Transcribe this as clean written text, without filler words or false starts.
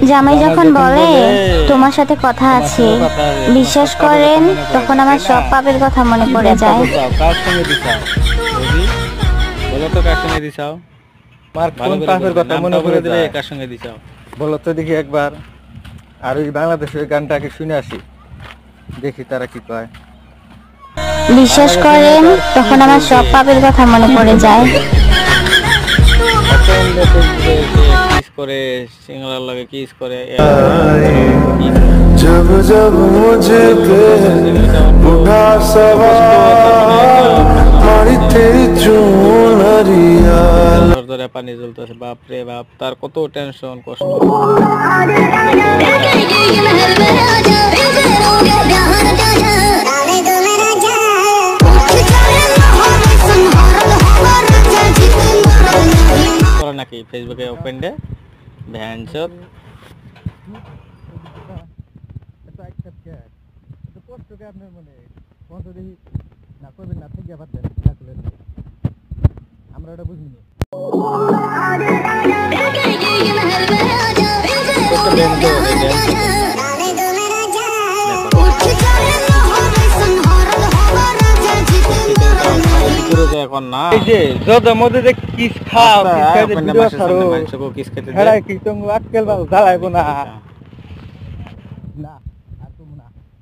জামাই যখন বলে তোমার সাথে কথা আছে, বিশ্বাস করেন তখন আমার সব পাপের কথা মনে পড়ে যায়। কার সঙ্গে দিছাও বলো তো, কার সঙ্গে দিছাও? আমার কোন পাপের কথা মনে পড়ে দিলে যায়? কার সঙ্গে দিছাও বলো তো দেখি একবার। আর ওই বাংলাদেশের গানটাকে শুনে আসি, দেখি তারা কি কয়। বিশ্বাস করেন তখন আমার সব পাপের কথা মনে পড়ে যায়। কিস করে সিঙ্গলার লাগে, কিস করে जब जब मुझे पे उठा सवार मारी तेरी चुनरिया ধরে পানি জ্বলতেছে, বাপ রে বাপ, তার কত টেনশন কষ্ট। করে নাকি ফেসবুকে ওপেন ডে ভ্যানচত আমরা ওটা বুঝিনি। এখন না এই যে যদের মধ্যে যে কিস খাও, কিস খাইতে ভিডিও ছাড়ো, মাংস কিস খেতে হেড়াই কি তুমি আজকাল জ্বালাইবো না।